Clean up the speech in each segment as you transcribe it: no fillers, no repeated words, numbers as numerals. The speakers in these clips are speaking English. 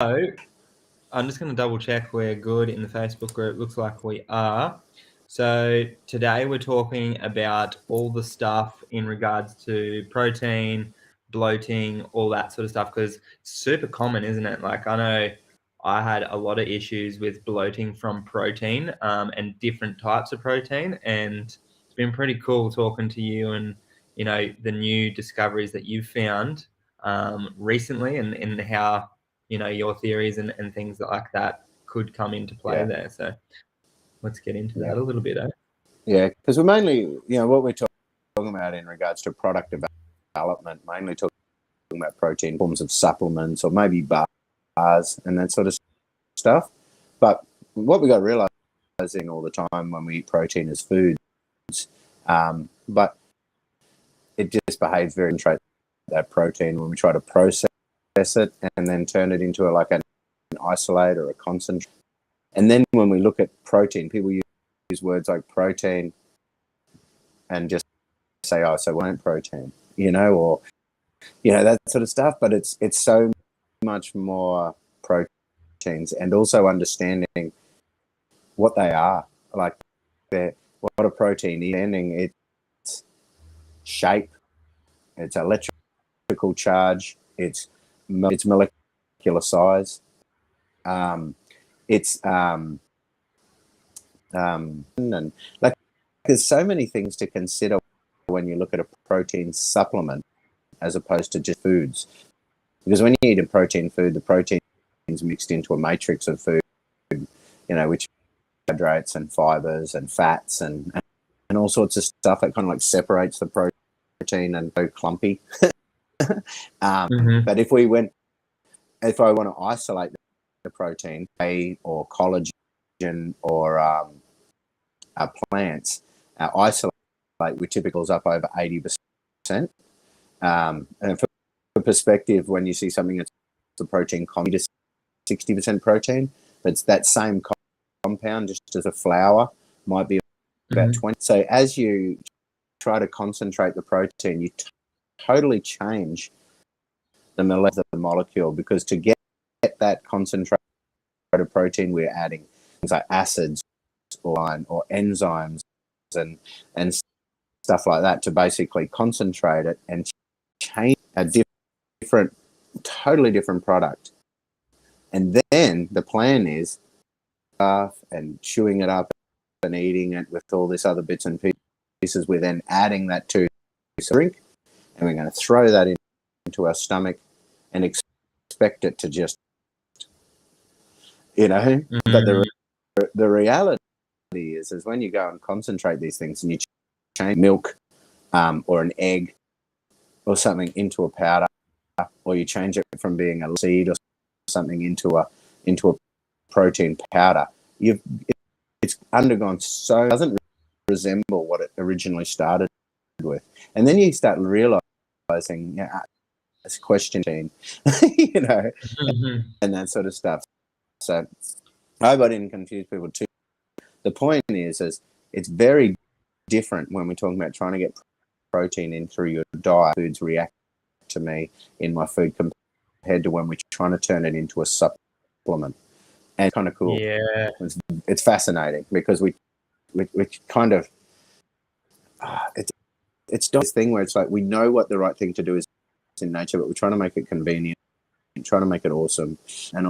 I'm just going to double check we're good in the Facebook group. Looks like we are. So today we're talking about all the stuff in regards to protein, bloating, all that sort of stuff, because it's super common, isn't it? Like, I know I had a lot of issues with bloating from protein, and different types of protein, and it's been pretty cool talking to you and, you know, the new discoveries that you've found recently, and how, you know, your theories and things like that could come into play there. So let's get into that a little bit. Yeah, because we're mainly, what we're talking about in regards to product development, mainly talking about protein forms of supplements or maybe bars and that sort of stuff. But what we got realizing all the time when we eat protein as foods, but it just behaves very different, that protein, when we try to process it and then turn it into an isolate or a concentrate. And then when we look at protein, people use words like protein and just say, oh, so what protein, or, that sort of stuff. But it's so much more proteins, and also understanding what they are, like what a protein is, its shape, its electrical charge, its molecular size, and like, there's so many things to consider when you look at a protein supplement as opposed to just foods. Because when you eat a protein food, the protein is mixed into a matrix of food, which carbohydrates and fibers and fats and all sorts of stuff that kind of like separates the protein and so clumpy. But if I want to isolate the protein, or collagen or plants, isolate with typicals up over 80%. And for perspective, when you see something that's a protein to 60% protein, but it's that same compound, just as a flour, might be about 20. So as you try to concentrate the protein, you totally change the molecule, because to get that concentrated protein, we're adding things like acids or enzymes and stuff like that to basically concentrate it and change a totally different product. And then the plan is and chewing it up and eating it with all this other bits and pieces. We're then adding that to a drink, and we're going to throw that into our stomach and expect it to just, but the reality is when you go and concentrate these things and you change milk or an egg or something into a powder, or you change it from being a seed or something into a protein powder, it's undergone it doesn't resemble what it originally started with. And then you start realizing, this question, and that sort of stuff. So I hope I didn't confuse people too. The point is it's very different when we're talking about trying to get protein in through your diet. Foods react to me in my food compared to when we're trying to turn it into a supplement. And it's kind of cool. Yeah. It's fascinating, because we kind of, it's this thing where it's like, we know what the right thing to do is in nature, but we're trying to make it convenient, trying to make it awesome, and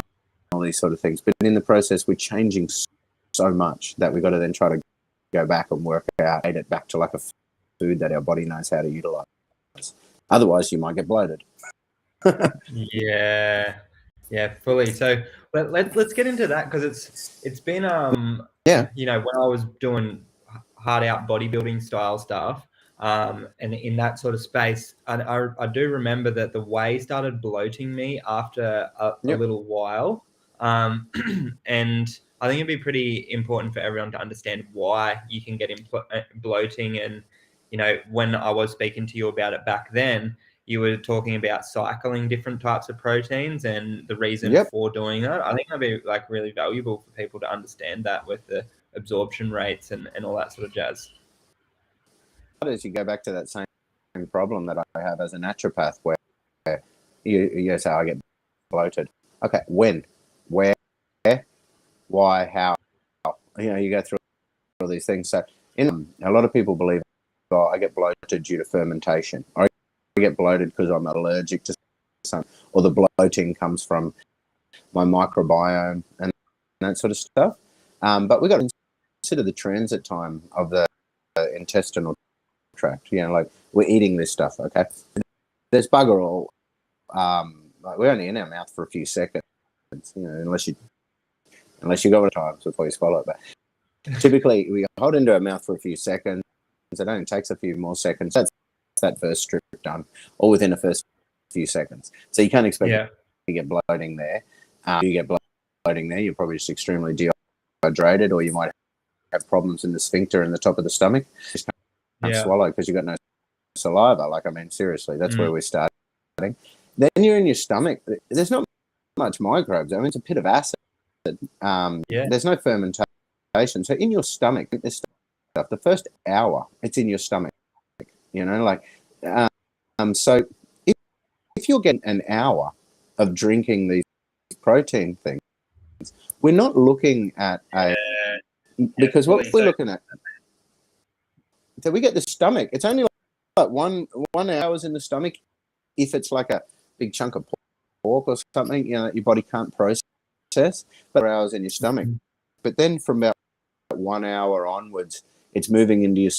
all these sort of things. But in the process, we're changing so much that we've got to then try to go back and work out, aid it back to like a food that our body knows how to utilize. Otherwise, you might get bloated. Yeah, fully. So let's get into that, because it's been when I was doing hard out bodybuilding style stuff, and in that sort of space, and I do remember that the whey started bloating me after a little while, and I think it'd be pretty important for everyone to understand why you can get bloating. And when I was speaking to you about it back then, you were talking about cycling different types of proteins and the reason for doing that. I think that'd be like really valuable for people to understand that, with the absorption rates and all that sort of jazz. As you go back to that same problem that I have as a naturopath, where you say I get bloated, Okay, when, where, why, how? You go through all these things. So, a lot of people believe, oh, I get bloated due to fermentation, or I get bloated because I'm allergic to something, or the bloating comes from my microbiome and that sort of stuff. But we've got to consider the transit time of the intestinal tract. Like we're eating this stuff, okay? There's bugger all. Like we're only in our mouth for a few seconds, unless you go at times before you swallow it. But typically, we hold into our mouth for a few seconds. It only takes a few more seconds. That's that first strip done, all within the first few seconds. So you can't expect to get bloating there. You get bloating there, you're probably just extremely dehydrated, or you might have problems in the sphincter in the top of the stomach. You just can't swallow because you've got no saliva. Like, I mean, seriously, that's where we're starting. Then you're in your stomach. There's not much microbes. I mean, it's a pit of acid. There's no fermentation. So in your stomach, this stuff, the first hour, it's in your stomach. So if you're getting an hour of drinking these protein things, we're not looking at because what we're looking at, so we get the stomach, it's only like one hour's in the stomach if it's like a big chunk of pork or something, your body can't process, but 4 hours in your stomach. But then from about 1 hour onwards, it's moving into your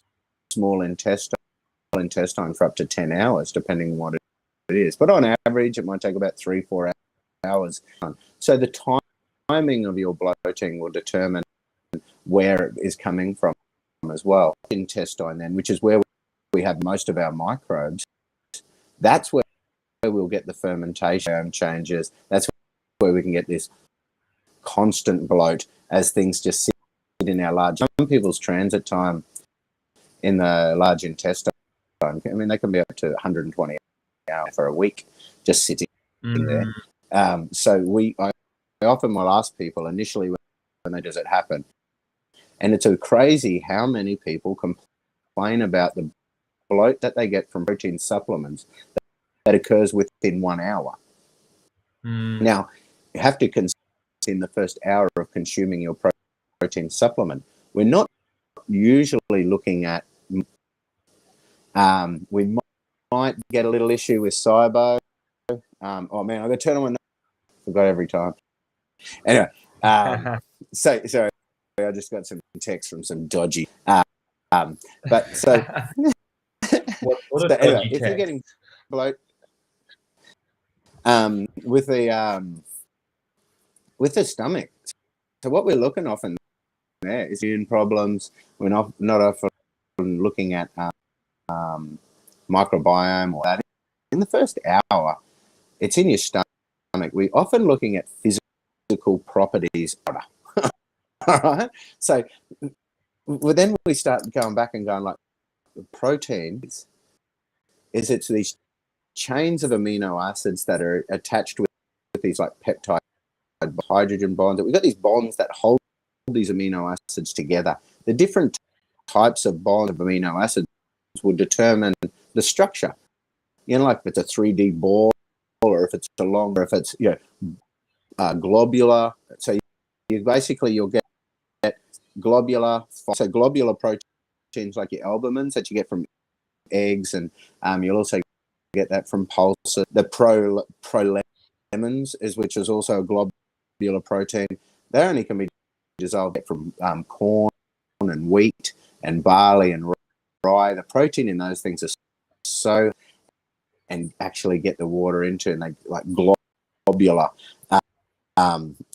small intestine for up to 10 hours, depending on what it is. But on average, it might take about 3-4 hours. So the timing of your bloating will determine where it is coming from as well. Intestine then, which is where we have most of our microbes, that's where we'll get the fermentation changes. That's where we can get this constant bloat as things just sit in our large. Some people's transit time in the large intestine, I mean, they can be up to 120 hours for a week just sitting there. So I often will ask people initially when does it happen, and it's crazy how many people complain about the bloat that they get from protein supplements that occurs within 1 hour. Now, you have to consider in the first hour of consuming your protein supplement, we're not usually looking at, we might get a little issue with SIBO. Oh man, I'm going to turn on my forgot every time. Anyway, so sorry, I just got some text from some dodgy. But so, what anyway, if you're getting bloat, with the stomach, so what we're looking often there is immune problems. We're not often looking at microbiome or that. In the first hour, it's in your stomach. We're often looking at physical properties. All right. So then we start going back and going like, proteins is it's these chains of amino acids that are attached with these like peptide hydrogen bonds. We've got these bonds that hold these amino acids together. The different types of bonds of amino acids will determine the structure. Like if it's a 3D ball, or if it's a long, or if it's globular. So you'll get globular. So globular proteins like your albumins that you get from eggs, and you'll also get that from pulses. The prolemins which is also a globular protein. They only can be dissolved from corn and wheat and barley and rye. The protein in those things are so, and actually get the water into, and they like globular.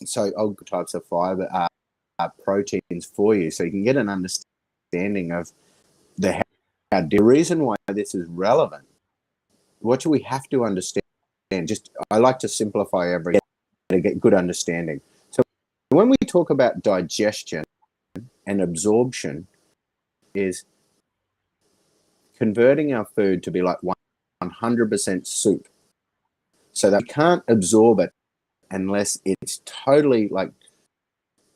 So all types of fiber proteins for you, so you can get an understanding of the reason why this is relevant. What do we have to understand? I like to simplify everything to get good understanding. So when we talk about digestion and absorption, is converting our food to be like 100% soup, so that we can't absorb it unless it's totally like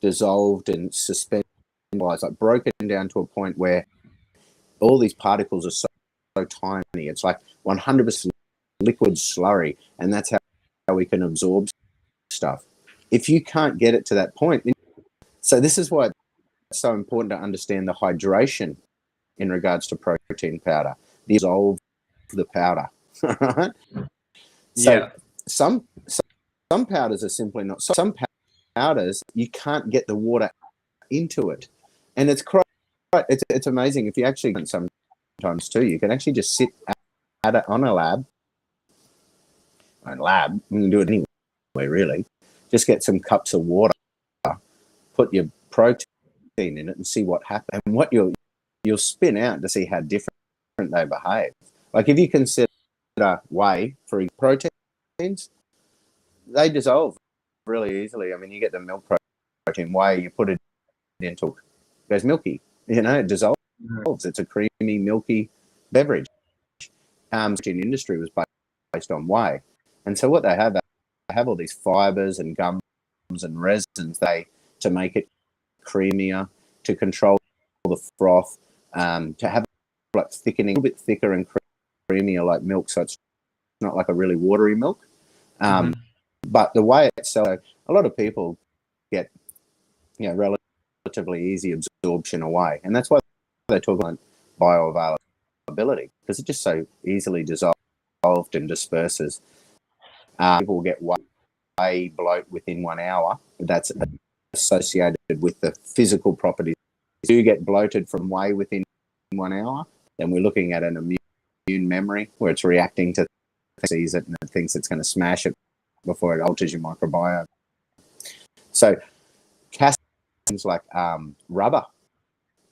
dissolved and suspended, like broken down to a point where all these particles are so tiny. It's like 100% liquid slurry, and that's how we can absorb stuff. If you can't get it to that point, so this is why it's so important to understand the hydration in regards to protein powder. Dissolve the powder. Right? So some powders are simply not. Some powders you can't get the water into it, and it's amazing if you actually sometimes too. You can actually just sit at it on a lab. You can do it anyway, really. Just get some cups of water, put your protein in it, and see what happens. And what you'll spin out to see how different they behave. Like if you consider whey for proteins, they dissolve really easily. I mean, you get the milk protein whey, you put it into it goes milky. It dissolves. It's a creamy, milky beverage. In industry was based on whey, and so what they have all these fibers and gums and resins to make it creamier, to control the froth, to have like thickening, a little bit thicker and creamier like milk, so it's not like a really watery milk. But the whey itself, a lot of people get relatively easy absorption of whey, and that's why they talk about bioavailability, because it just so easily dissolved and disperses. People will get whey bloat within 1 hour. That's associated with the physical properties. If you get bloated from whey within 1 hour, then we're looking at an immune memory where it's reacting to sees it and it thinks it's going to smash it before it alters your microbiome. So casein's like rubber.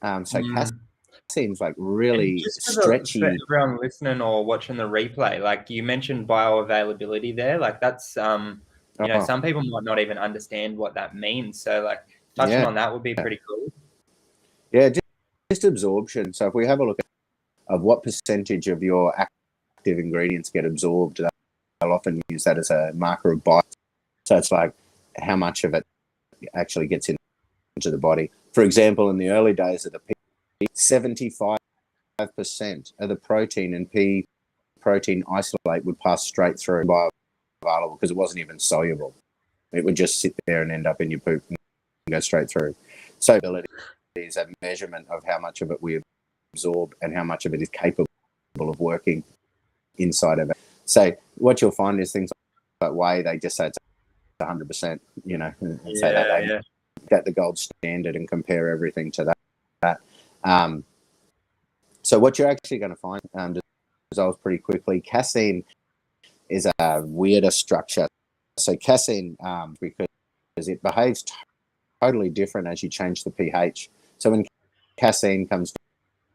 Casein's like really stretchy. For everyone listening or watching the replay, like you mentioned bioavailability there, like that's some people might not even understand what that means. So like touching on that would be pretty cool. Yeah, just absorption. So if we have a look at what percentage of your active ingredients get absorbed, they'll often use that as a marker of bio. So it's like how much of it actually gets into the body. For example, in the early days of the pea, 75% of the protein and pea protein isolate would pass straight through bioavailable because it wasn't even soluble. It would just sit there and end up in your poop and go straight through. So ability is a measurement of how much of it we absorb and how much of it is capable of working inside of it. So what you'll find is things like whey, they just say it's 100%, and say that they get the gold standard and compare everything to that. So what you're actually going to find dissolves pretty quickly. Casein is a weirder structure. So casein, because it behaves totally different as you change the pH. So when casein comes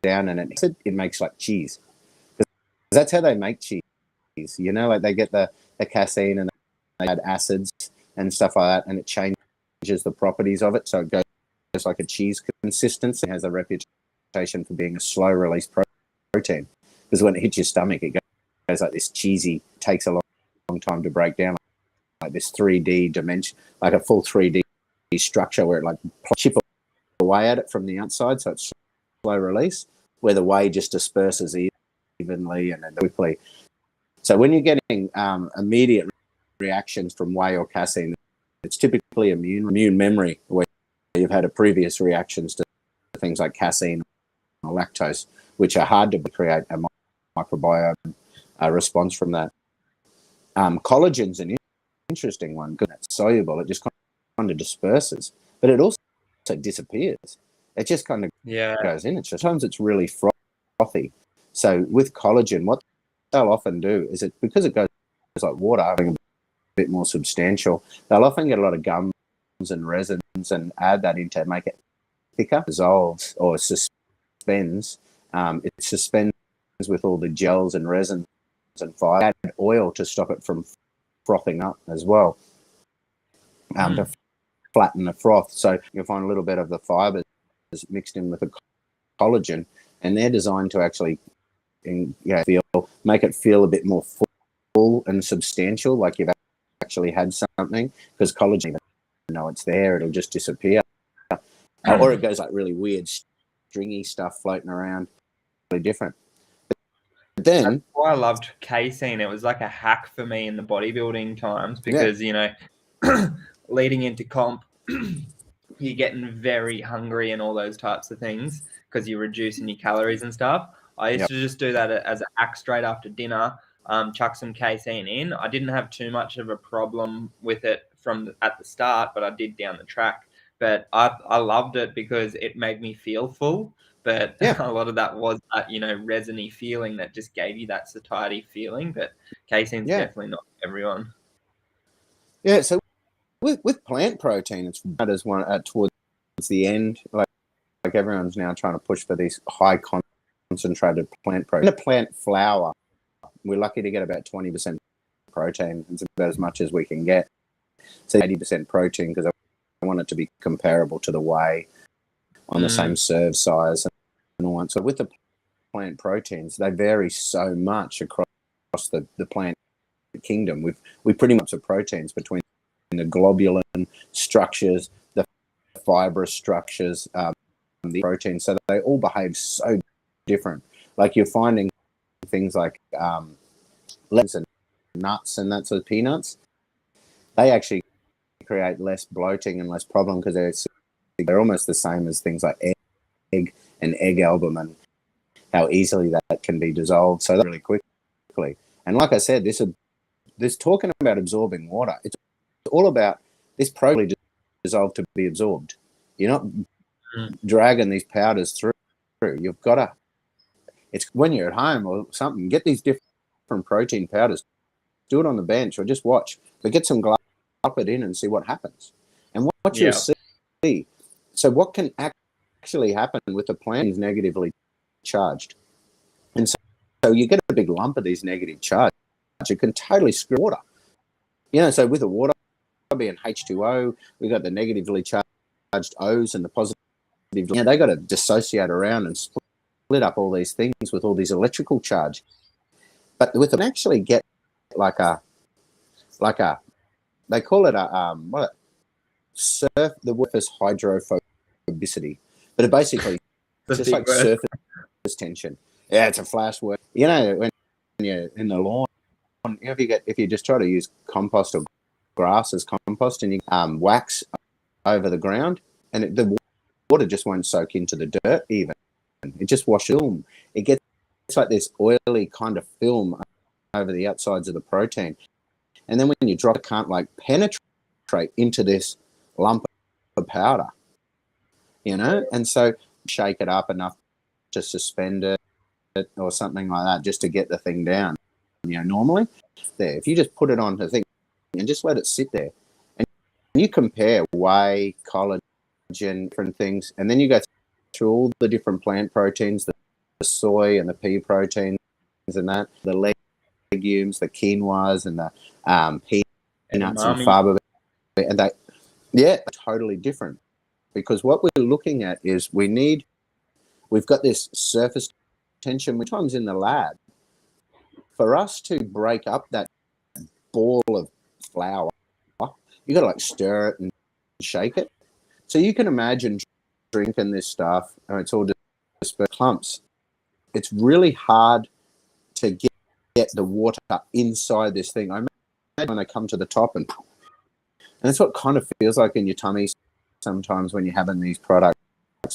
down and it makes like cheese. Because that's how they make cheese. Like they get the casein and they add acids and stuff like that, and it changes the properties of it. So it goes like a cheese consistency. It has a reputation for being a slow release protein, because when it hits your stomach, it goes like this cheesy, takes a long time to break down, like this 3D dimension, like a full 3D structure where it like chip away at it from the outside, so it's slow release, where the whey just disperses evenly and then quickly. So when you're getting immediate reactions from whey or casein, it's typically immune memory, where you've had a previous reactions to things like casein or lactose, which are hard to create a microbiome response from that. Collagen's an interesting one because it's soluble. It just kind of disperses, but it also disappears. It just kind of goes in. Sometimes it's really frothy. So with collagen, what they'll often do is because it goes like water, having a bit more substantial, they'll often get a lot of gums and resins and add that in to make it thicker, dissolves or suspends. It suspends with all the gels and resins and fibers. Add oil to stop it from frothing up as well, to flatten the froth. So you'll find a little bit of the fibers mixed in with the collagen, and they're designed to actually make it feel a bit more full and substantial, like you've actually had something, because collagen, even though it's there, it'll just disappear. Or it goes like really weird stringy stuff floating around, really different. But then that's why I loved casein. It was like a hack for me in the bodybuilding times, because leading into comp, you're getting very hungry and all those types of things because you're reducing your calories and stuff. I used to just do that as a hack straight after dinner, chuck some casein in. I didn't have too much of a problem with it at the start, but I did down the track. But I loved it because it made me feel full. But a lot of that was that, resiny feeling that just gave you that satiety feeling. But casein's definitely not for everyone. Yeah, so with plant protein, it's as one towards the end, like everyone's now trying to push for these high concentrated plant protein. In a plant flour, we're lucky to get about 20% protein. It's about as much as we can get. So 80% protein because I want it to be comparable to the whey on the same serve size and all that. So with the plant proteins, they vary so much across the plant kingdom. We pretty much have proteins between the globulin structures, the fibrous structures, the protein, so they all behave so different. Like you're finding things like nuts and nuts and that sort of peanuts, they actually create less bloating and less problem because they're almost the same as things like egg and egg albumin, how easily that can be dissolved so really quickly. And like I said, this talking about absorbing water, it's all about this protein dissolved to be absorbed. You're not dragging these powders through. You've got to, it's when you're at home or something, get these different protein powders, do it on the bench or just watch, but get some glass, up it in and see what happens. And what you'll see, so what can actually happen with the plant is negatively charged. And so you get a big lump of these negative charge, it can totally screw water. So with the water being H2O, we got the negatively charged O's and the positive. They got to dissociate around and split up all these things with all these electrical charge. But with them actually get like a they call it the surface hydrophobicity, but it basically it's just like surface tension. Yeah, it's a flash word. When you're in the lawn, if you just try to use compost or grass as compost and you wax over the ground, and the water just won't soak into the dirt even. It just washes film. It gets like this oily kind of film over the outsides of the protein. And then when you drop it, can't like penetrate into this lump of powder, and so shake it up enough to suspend it or something like that just to get the thing down. Normally there, if you just put it on the thing and just let it sit there and you compare whey, collagen, different things, and then you go through all the different plant proteins, the soy and the pea proteins and that, the legumes, the quinoas and the peanuts and fava, and they're totally different. Because what we're looking at is we've got this surface tension, which comes in the lab. For us to break up that ball of flour, you got to like stir it and shake it. So you can imagine drinking this stuff, and it's all just clumps. It's really hard to get the water inside this thing. I imagine when they come to the top, and that's what kind of feels like in your tummy sometimes when you're having these products,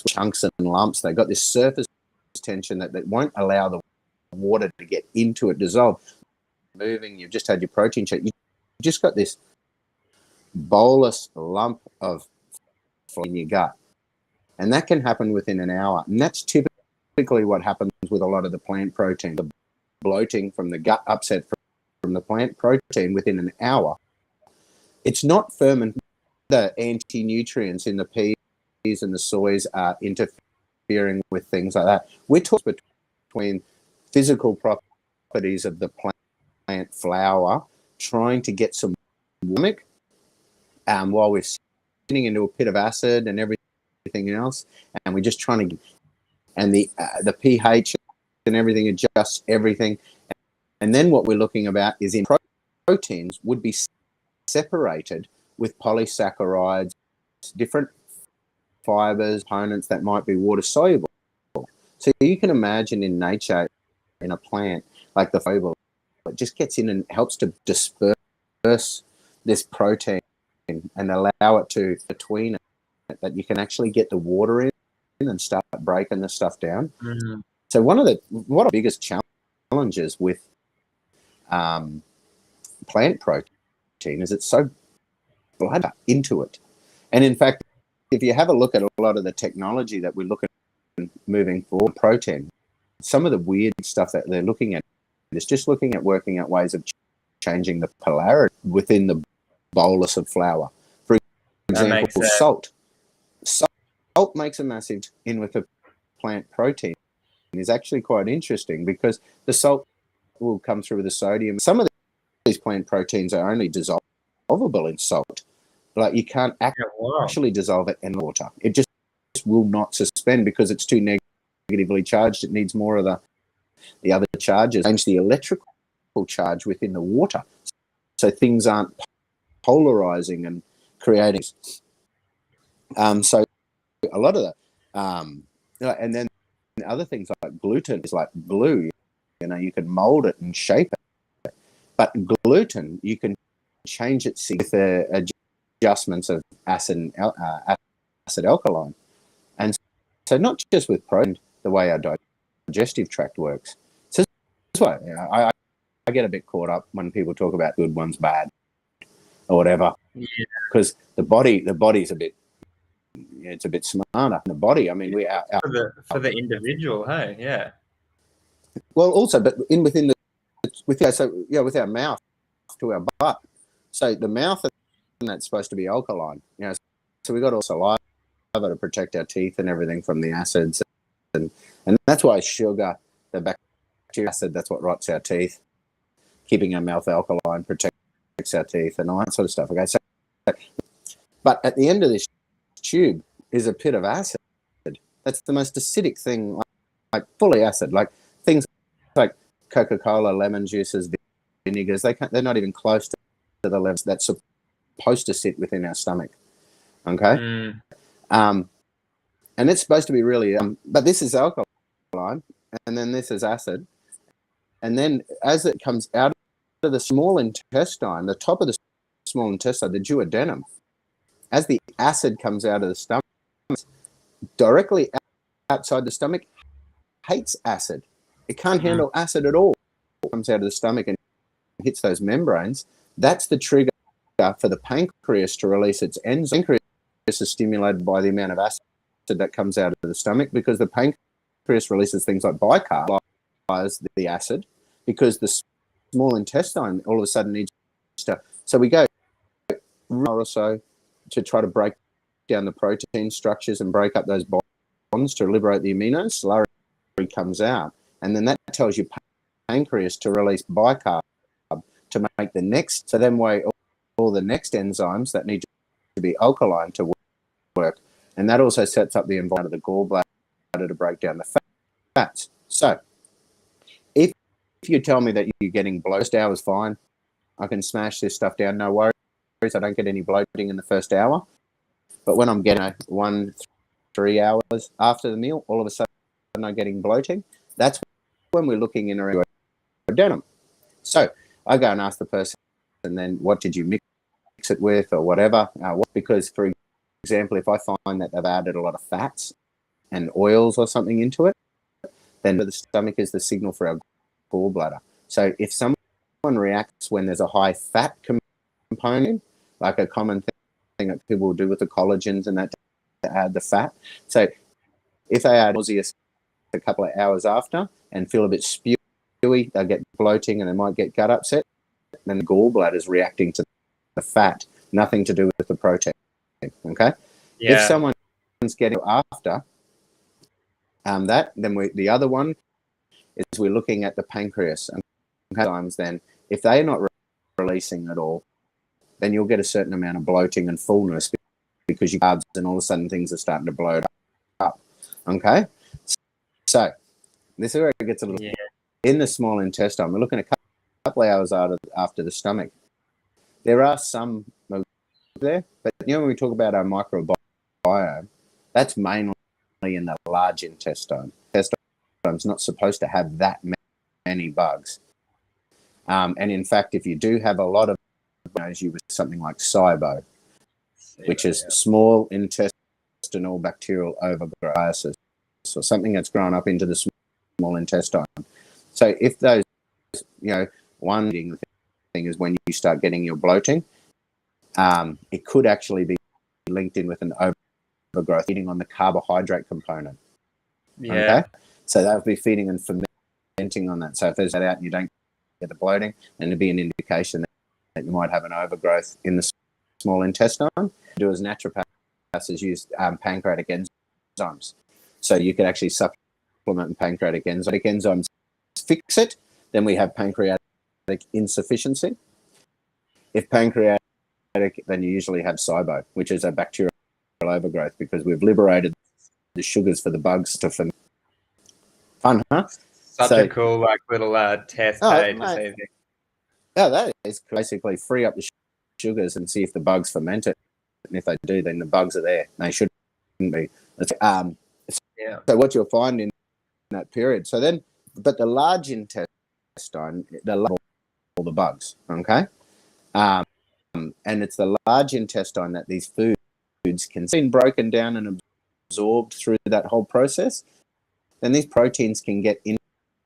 chunks and lumps. They got this surface tension that won't allow the water to get into it, dissolve. Moving, you've just had your protein shake. You just got this bolus lump of in your gut, and that can happen within an hour. And that's typically what happens with a lot of the plant protein, the bloating from the gut upset from the plant protein within an hour. It's not fermenting. The anti-nutrients in the peas and the soys are interfering with things like that. We're talking between physical properties of the plant flour, trying to get some stomach, while we're sitting into a pit of acid and everything else, and we're just trying to, and the pH and everything adjusts everything, and then what we're looking about is in proteins would be separated with polysaccharides, different fibers, components that might be water soluble. So you can imagine in nature, in a plant like the fiber, it just gets in and helps to disperse this protein and allow it to between it, that you can actually get the water in and start breaking the stuff down. Mm. So one of the biggest challenges with plant protein is it's so blood into it. And in fact, if you have a look at a lot of the technology that we're looking at moving forward, protein, some of the weird stuff that they're looking at is just looking at working out ways of changing the polarity within the bolus of flour. For example, salt. Salt makes a massive in with the plant protein. Is actually quite interesting because the salt will come through with the sodium. Some of these plant proteins are only dissolvable in salt. Like you can't actually dissolve it in water. It just will not suspend because it's too negatively charged. It needs more of the other charges. Change the electrical charge within the water, so things aren't polarizing and creating. So a lot of the, and then other things like gluten is like glue. You can mold it and shape it, but gluten you can change it with the adjustments of acid alkaline, and so not just with protein, the way our digestive tract works. So that's why I get a bit caught up when people talk about good ones bad or whatever, because the body's a bit. It's a bit smarter. The body, I mean, for the individual, hey, yeah. Well, also, but with our mouth to our butt. So the mouth, that's supposed to be alkaline. So we got all saliva to protect our teeth and everything from the acids, and that's why sugar, the bacteria acid, that's what rots our teeth, keeping our mouth alkaline, protects our teeth, and all that sort of stuff. Okay, so, but at the end of this tube is a pit of acid. That's the most acidic thing, like fully acid, like things like Coca-Cola, lemon juices, vinegars. They're not even close to the levels that's supposed to sit within our stomach. Okay, and it's supposed to be really, but this is alkaline, and then this is acid, and then as it comes out of the small intestine, the top of the small intestine, the duodenum, as the acid comes out of the stomach, directly outside the stomach, hates acid. It can't handle acid at all. It comes out of the stomach and hits those membranes. That's the trigger for the pancreas to release its enzymes. Pancreas is stimulated by the amount of acid that comes out of the stomach because the pancreas releases things like bicarb, the acid, because the small intestine all of a sudden needs to. So we go or so to try to break down the protein structures and break up those bonds to liberate the aminos. Slurry comes out, and then that tells your pancreas to release bicarb to make the next. So then all the next enzymes that need to be alkaline to work, and that also sets up the environment of the gallbladder to break down the fats. So if you tell me that you're getting bloated, first hour is fine. I can smash this stuff down, no worries. I don't get any bloating in the first hour. But when I'm getting 1-3 hours after the meal, all of a sudden I'm getting bloating. That's when we're looking in around duodenum. So I go and ask the person, and then what did you mix it with or whatever? Because, for example, if I find that they've added a lot of fats and oils or something into it, then the stomach is the signal for our gallbladder. So if someone reacts when there's a high fat component, like a common thing that people will do with the collagens and that to add the fat. So if they add nauseous a couple of hours after and feel a bit spewy, they'll get bloating and they might get gut upset. Then the gallbladder is reacting to the fat, nothing to do with the protein. Okay? Yeah. If someone's getting after that, then the other one is we're looking at the pancreas. And sometimes then, if they're not releasing at all, then you'll get a certain amount of bloating and fullness because you carbs and all of a sudden things are starting to bloat up. Okay? So this is where it gets a little in the small intestine. We're looking at a couple of hours after the stomach. There are some there, but when we talk about our microbiome, that's mainly in the large intestine. Intestine's not supposed to have that many bugs. And in fact, if you do have a lot of you with something like SIBO, which is small intestinal bacterial overgrowth, so something that's grown up into the small intestine. So if those, one thing is when you start getting your bloating, it could actually be linked in with an overgrowth feeding on the carbohydrate component. Yeah. Okay? So that would be feeding and fermenting on that. So if there's that out and you don't get the bloating, then it'd be an indication that you might have an overgrowth in the small intestine. Do as naturopaths is use pancreatic enzymes. So you could actually supplement pancreatic enzymes, fix it, then we have pancreatic insufficiency. If pancreatic, then you usually have SIBO, which is a bacterial overgrowth, because we've liberated the sugars for the bugs to ferment. Fun, huh? Such a cool little test to see. Yeah, that is basically free up the sugars and see if the bugs ferment it. And if they do, then the bugs are there. They shouldn't be. So what you'll find in that period. So then, but the large intestine, all the bugs, okay? And it's the large intestine that these foods can be broken down and absorbed through that whole process. Then these proteins can get into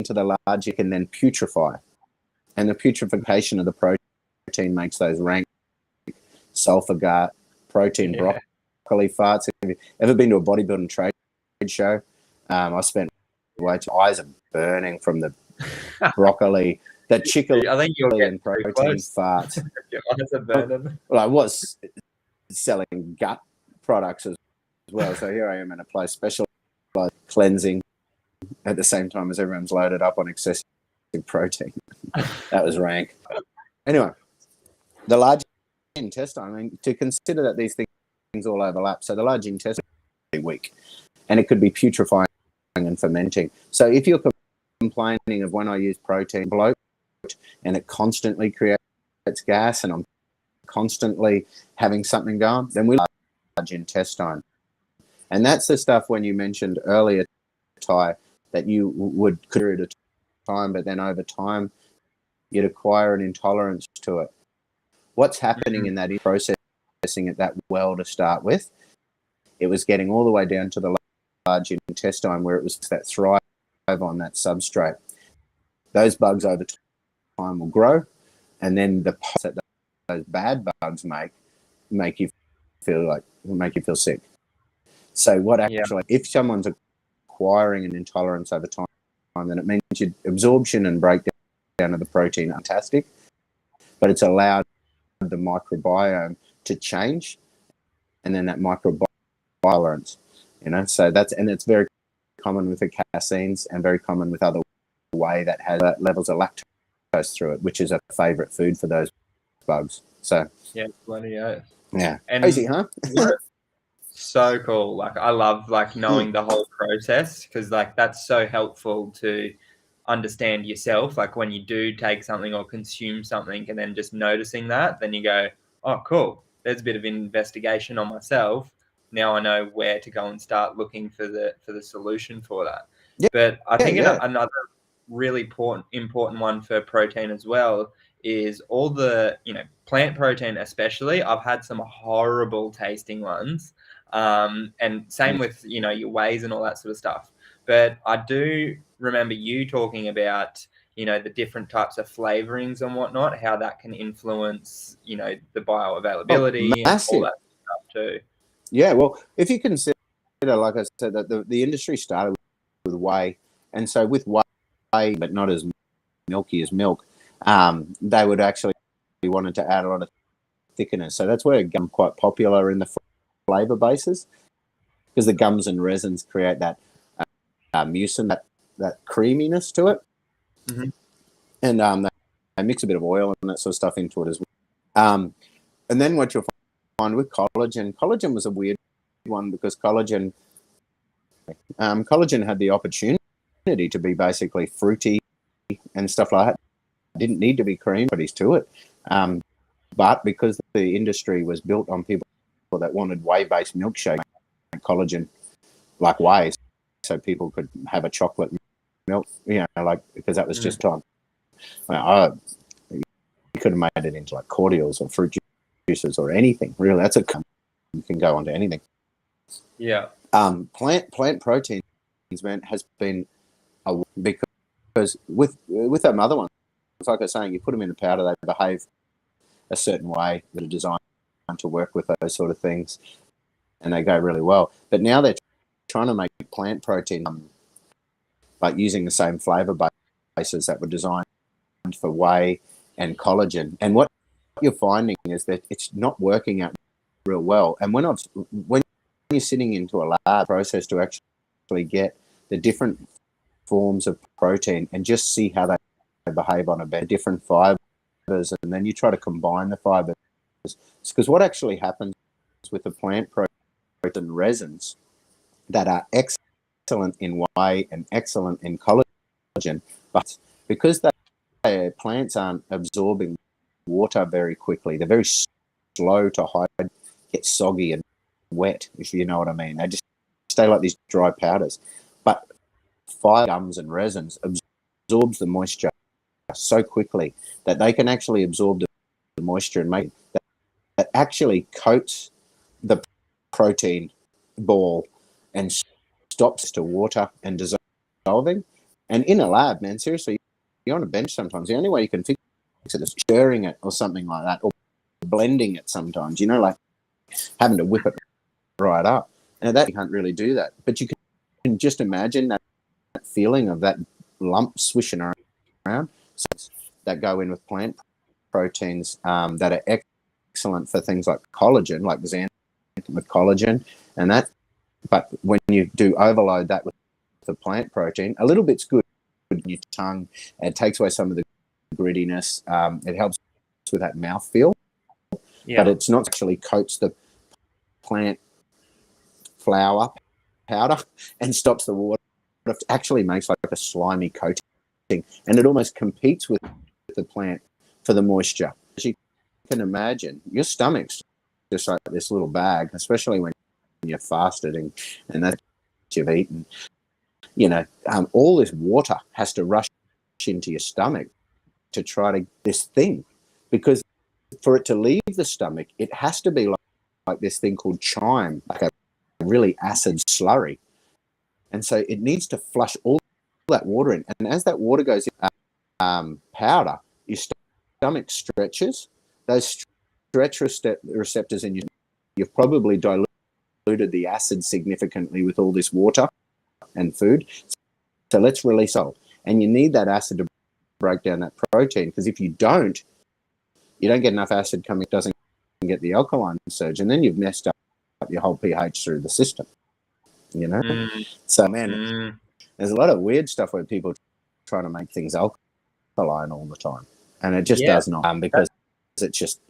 the large, you can then putrefy. And the putrefaction of the protein makes those rank sulfur gut, protein broccoli farts. Have you ever been to a bodybuilding trade show? I spent eyes are burning from the broccoli, the chicken. I think you'll get protein close. farts. Your eyes are burning. Well, I was selling gut products as well, so here I am in a place specialized cleansing at the same time as everyone's loaded up on excessive protein. That was rank. Anyway, the large intestine, I mean, to consider that these things all overlap. So the large intestine is weak, and it could be putrefying and fermenting. So if you're complaining of when I use protein bloat and it constantly creates gas and I'm constantly having something going, then we large intestine. And that's the stuff when you mentioned earlier, Ty, that you would period of time, but then over time you'd acquire an intolerance to it. What's happening in that processing it that well to start with? It was getting all the way down to the large intestine where it was that thrive on that substrate. Those bugs over time will grow, and then the pots that those bad bugs make you feel sick. So what actually, if someone's acquiring an intolerance over time, then it means your absorption and breakdown of the protein are fantastic, but it's allowed the microbiome to change, and then that microbiome tolerance, so it's very common with the caseins and very common with other whey that has levels of lactose through it, which is a favorite food for those bugs. So bloody oath. Yeah, and easy, huh? So cool. I love knowing the whole process, because that's so helpful to understand yourself. When you do take something or consume something and then just noticing that, then you go, oh, cool. There's a bit of investigation on myself. Now I know where to go and start looking for the solution for that. Yeah. But I think another really important one for protein as well is all the, plant protein especially. I've had some horrible tasting ones. And same with, your wheys and all that sort of stuff. But I do remember you talking about, the different types of flavorings and whatnot, how that can influence, the bioavailability and all that stuff too. Yeah, well, if you consider, like I said, that the industry started with whey, and so with whey, but not as milky as milk, they would actually wanted to add a lot of thickener. So that's where it became quite popular in the flavor bases, because the gums and resins create that mucin, that creaminess to it. Mm-hmm. And they mix a bit of oil and that sort of stuff into it as well. And then what you'll find with collagen was a weird one, because collagen had the opportunity to be basically fruity and stuff like that. It didn't need to be cream, but he's to it. But because the industry was built on people that wanted whey-based milkshake, collagen like whey, so people could have a chocolate milk, because that was just time. You could have made it into cordials or fruit juices or anything, really. That's a can go on to anything. Yeah. Plant proteins, man, has been because with that other one, it's like I was saying, you put them in a powder, they behave a certain way that are designed to work with those sort of things, and they go really well. But now they're trying to make plant protein like using the same flavor bases that were designed for whey and collagen. And what you're finding is that it's not working out real well. And when you're sitting into a lab process to actually get the different forms of protein and just see how they behave on a bed, different fibers, and then you try to combine the fibers. Because what actually happens with the plant protein resins that are excellent in whey and excellent in collagen, but because plants aren't absorbing water very quickly, they're very slow to hide, get soggy and wet, if you know what I mean. They just stay like these dry powders. But fiber gums and resins absorbs the moisture so quickly that they can actually absorb the moisture and make that actually coats the protein ball and stops to water and dissolving. And in a lab, man, seriously, you're on a bench sometimes. The only way you can fix it is stirring it or something like that, or blending it sometimes, like having to whip it right up. And at that, you can't really do that. But you can just imagine that feeling of that lump swishing around. So that go in with plant proteins that are excellent for things like collagen, like xanthan with collagen and that. But when you do overload that with the plant protein, a little bit's good in your tongue. It takes away some of the grittiness. It helps with that mouthfeel, but it's not actually coats the plant flour powder and stops the water. It actually makes like a slimy coating, and it almost competes with the plant for the moisture. As you can imagine, your stomach's just like this little bag, especially when you're fasted and that you've eaten. All this water has to rush into your stomach to try to this thing, because for it to leave the stomach, it has to be like this thing called chyme, like a really acid slurry. And so it needs to flush all that water in. And as that water goes in powder, your stomach stretches. Those stretch receptors in you've probably diluted the acid significantly with all this water and food. So let's release all. And you need that acid to break down that protein, because if you don't get enough acid coming, it doesn't get the alkaline surge, and then you've messed up your whole pH through the system. So man, there's a lot of weird stuff where people try to make things alkaline all the time, and it just does not, because it just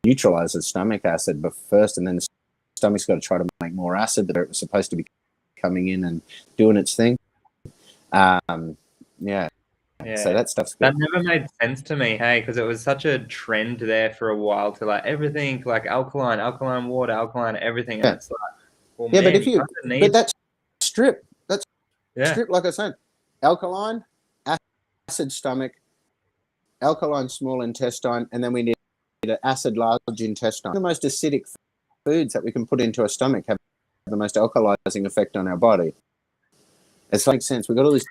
neutralizes stomach acid but first, and then the stomach's got to try to make more acid that it's supposed to be coming in and doing its thing. So that stuff's good. That never made sense to me, hey, because it was such a trend there for a while to like everything like alkaline water, alkaline everything, and it's like, well, man, but that's strip, like I said, alkaline, acid stomach, alkaline small intestine, and then we need an acid large intestine. The most acidic foods that we can put into our stomach have the most alkalizing effect on our body. It makes sense. We've got all these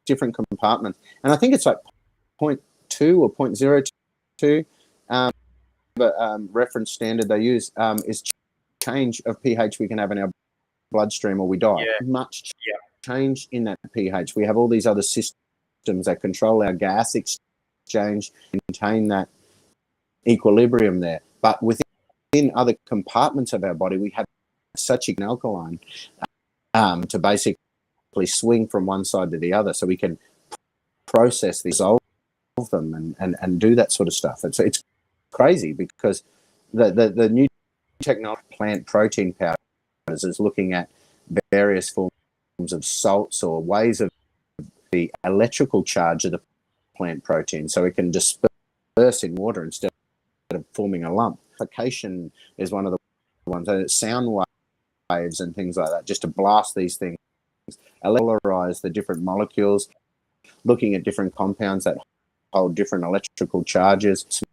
different compartments, and I think it's like 0.2 or 0.02 reference standard they use is change of pH we can have in our bloodstream or we die. Much change in that pH. We have all these other systems that control our gas exchange and maintain that equilibrium there. But within other compartments of our body, we have such an alkaline to basically swing from one side to the other, so we can process these, dissolve them, and do that sort of stuff. And so it's crazy, because the new technology, plant protein powders, is looking at various forms of salts or ways of the electrical charge of the plant protein, so it can disperse in water instead of forming a lump. Application is one of the ones, sound waves and things like that, just to blast these things, polarize the different molecules, looking at different compounds that hold different electrical charges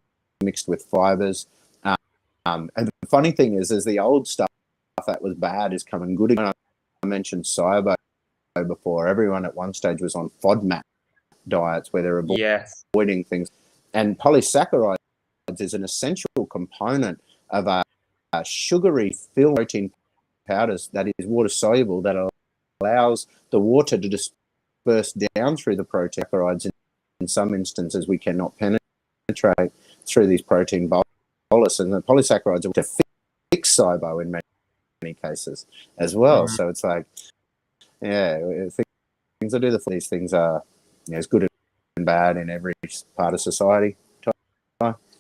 mixed with fibers, And the funny thing is the old stuff that was bad is coming good again. I mentioned SIBO before. Everyone at one stage was on FODMAP diets where they're avoiding things. And polysaccharides is an essential component of a sugary film protein powders that is water soluble, that allows the water to disperse down through the protein. Saccharides in some instances we cannot penetrate through these protein bolus, and the polysaccharides are to fix SIBO in many cases as well. So it's like, things that do these things are as good and bad in every part of society.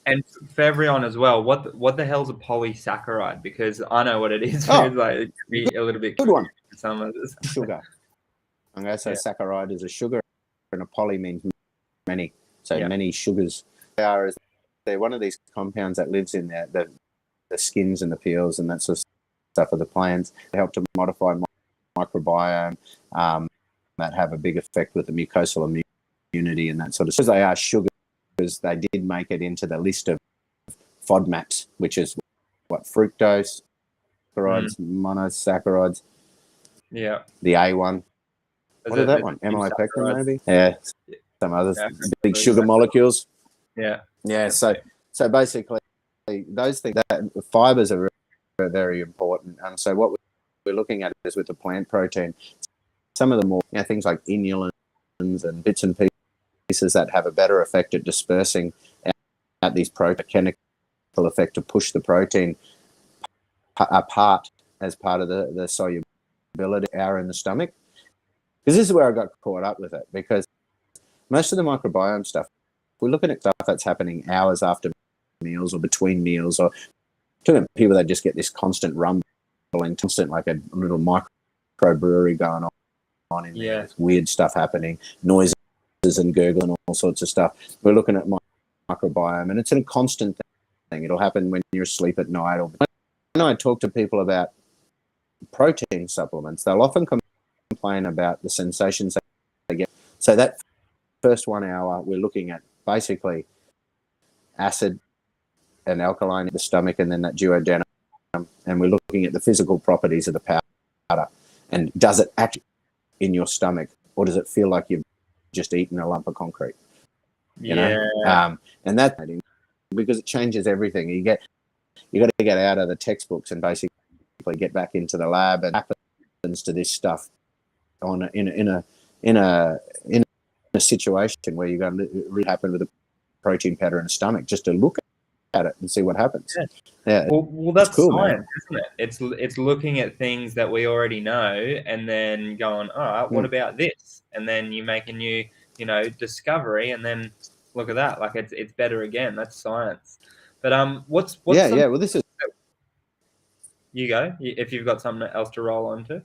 And for everyone as well, what the hell's a polysaccharide? Because I know what it is. It's like it can be a little bit good one. For some of this. Sugar. Okay, so saccharide is a sugar, and a poly means many. So many sugars. They're one of these compounds that lives in the skins and the peels and that sort of stuff of the plants. They help to modify microbiome that have a big effect with the mucosal immunity and that sort of stuff. Because they are sugars, they did make it into the list of FODMAPs, which is what fructose, saccharides, monosaccharides. Yeah. The A1. What is that one? Amylopectin, maybe? Yeah. Some others. Big sugar molecules. Yeah. Yeah. So basically, those things, that fibers are very, very important. And so what we're looking at is with the plant protein, some of the more things like inulins and bits and pieces that have a better effect at dispersing out these protein, chemical effect to push the protein apart as part of the solubility hour in the stomach. Because this is where I got caught up with it, because most of the microbiome stuff, we're looking at stuff that's happening hours after meals or between meals, or people that just get this constant rumbling, constant like a little microbrewery going on in there, weird stuff happening, noises and gurgling, all sorts of stuff. We're looking at microbiome, and it's a constant thing. It'll happen when you're asleep at night. Or when I talk to people about protein supplements, they'll often complain about the sensations they get. So that first 1 hour, we're looking at basically acid and alkaline in the stomach, and then that duodenum, and we're looking at the physical properties of the powder. And does it act in your stomach, or does it feel like you've just eaten a lump of concrete? You know? And that's because it changes everything. You got to get out of the textbooks and basically get back into the lab, and happens to this stuff in a situation where you're going to really happen with a protein powder in the stomach, just to look at it and see what happens. Well, that's cool, science, isn't it? It's looking at things that we already know and then going, all right, what about this? And then you make a new, discovery, and then look at that. Like it's better again. That's science. But what's well, this is. You go if you've got something else to roll onto.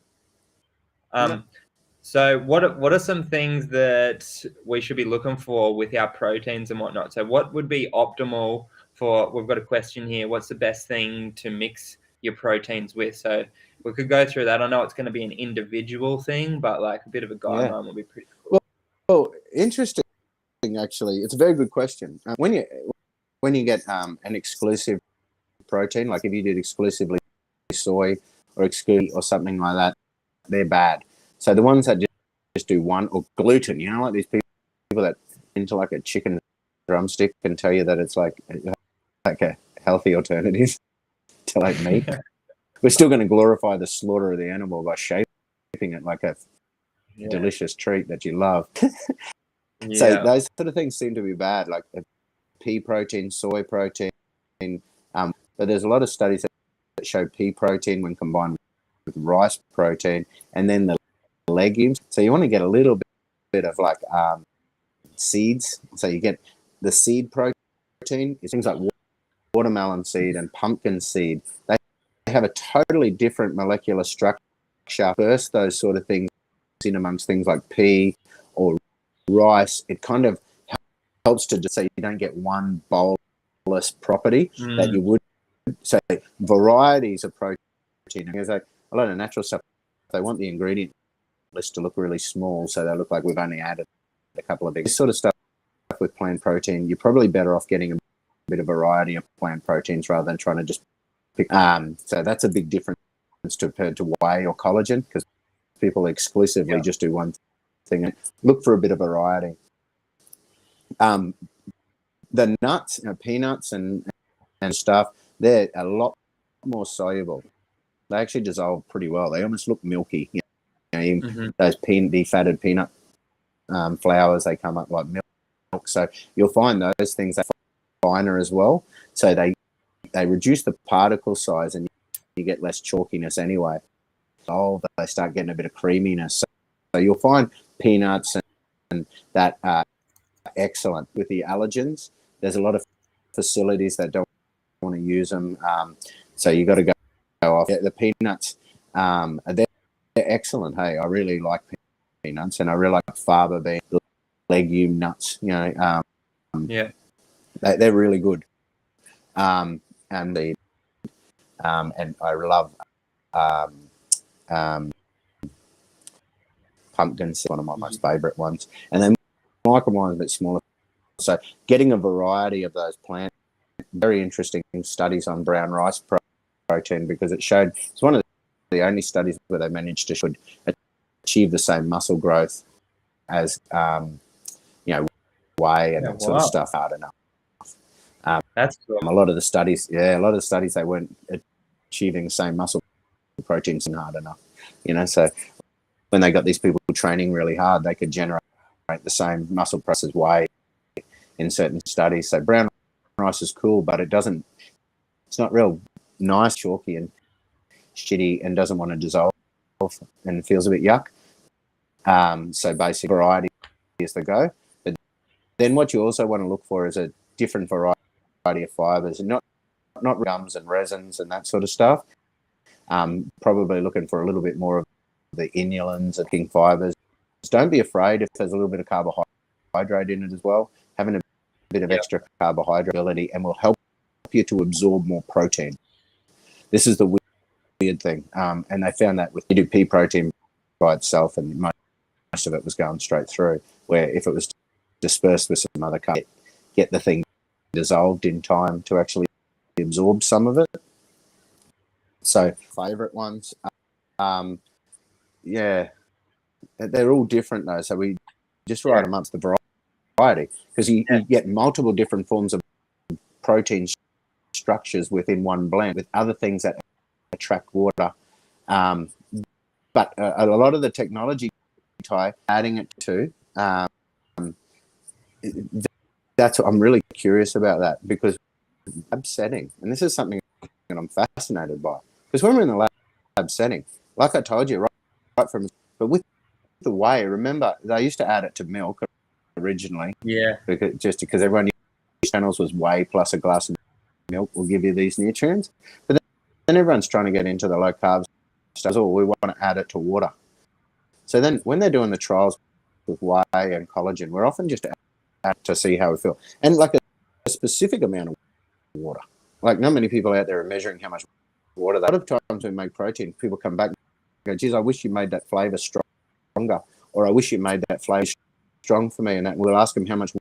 So what are some things that we should be looking for with our proteins and whatnot? So what would be optimal for, we've got a question here, what's the best thing to mix your proteins with? So we could go through that. I know it's going to be an individual thing, but like a bit of a guideline would be pretty cool. Well, interesting, actually. It's a very good question. When you get an exclusive protein, like if you did exclusively soy or something like that, they're bad. So the ones that just do one, or gluten, like these people that into like a chicken drumstick can tell you that it's like a healthy alternative to like meat. We're still going to glorify the slaughter of the animal by shaping it like a delicious treat that you love. So those sort of things seem to be bad, like pea protein, soy protein. But there's a lot of studies that show pea protein when combined with rice protein, and then the legumes. So you want to get a little bit of like seeds. So you get the seed protein. It's things like watermelon seed and pumpkin seed. They have a totally different molecular structure. First, those sort of things in amongst things like pea or rice, it kind of helps to just say you don't get one bolus property that you would. So varieties of protein. There's like a lot of natural stuff. They want the ingredient list to look really small, so they look like we've only added a couple of big. This sort of stuff with plant protein, you're probably better off getting a bit of variety of plant proteins rather than trying to just pick. So that's a big difference compared to whey or collagen, because people exclusively just do one thing and look for a bit of variety. The nuts, peanuts and stuff, they're a lot more soluble. They actually dissolve pretty well. They almost look milky. Those defatted peanut flours, they come up like milk. So you'll find those things are finer as well. So they reduce the particle size and you get less chalkiness anyway. They start getting a bit of creaminess. So you'll find peanuts and that excellent with the allergens. There's a lot of facilities that don't want to use them, so you got to go off. The peanuts, they're excellent. Hey, I really like peanuts, and I really like fava bean, legume nuts. They're really good. And I love pumpkins, one of my most favorite ones, and then micromine a bit smaller. So getting a variety of those plants, very interesting studies on brown rice protein, because it's one of the only studies where they managed to achieve the same muscle growth as whey and that sort of stuff hard enough. That's cool. A lot of the studies they weren't achieving the same muscle proteins hard enough. So when they got these people training really hard, they could generate the same muscle press as whey in certain studies. So brown rice is cool, but it's not real nice, chalky and shitty, and doesn't want to dissolve and feels a bit yuck. So basic variety is the go. But then what you also want to look for is a different variety of fibers, and not gums and resins and that sort of stuff. Probably looking for a little bit more of the inulins and king fibers. Don't be afraid if there's a little bit of carbohydrate in it as well. Having a bit of extra carbohydrate and will help you to absorb more protein. This is the weird thing. And they found that with you do pea protein by itself, and most of it was going straight through, where if it was dispersed with some other carb, get the thing dissolved in time to actually absorb some of it. So favorite ones, they're all different though. So we just write amongst the variety, because you get multiple different forms of protein structures within one blend with other things that attract water. But a lot of the technology, adding it to, that's what I'm really curious about, that, because lab setting, and this is something that I'm fascinated by, because when we're in the lab setting, like I told you, right from, but with the whey, remember they used to add it to milk originally, because everyone used channels was whey plus a glass of milk will give you these nutrients, but then everyone's trying to get into the low carbs stuff. We want to add it to water. So then when they're doing the trials with whey and collagen, we're often just add to see how we feel, and like a specific amount of water. Like not many people out there are measuring how much water. A lot of times when we make protein, people come back and go, geez, I wish you made that flavor stronger, or I wish you made that flavor strong for me. And that we'll ask them, how much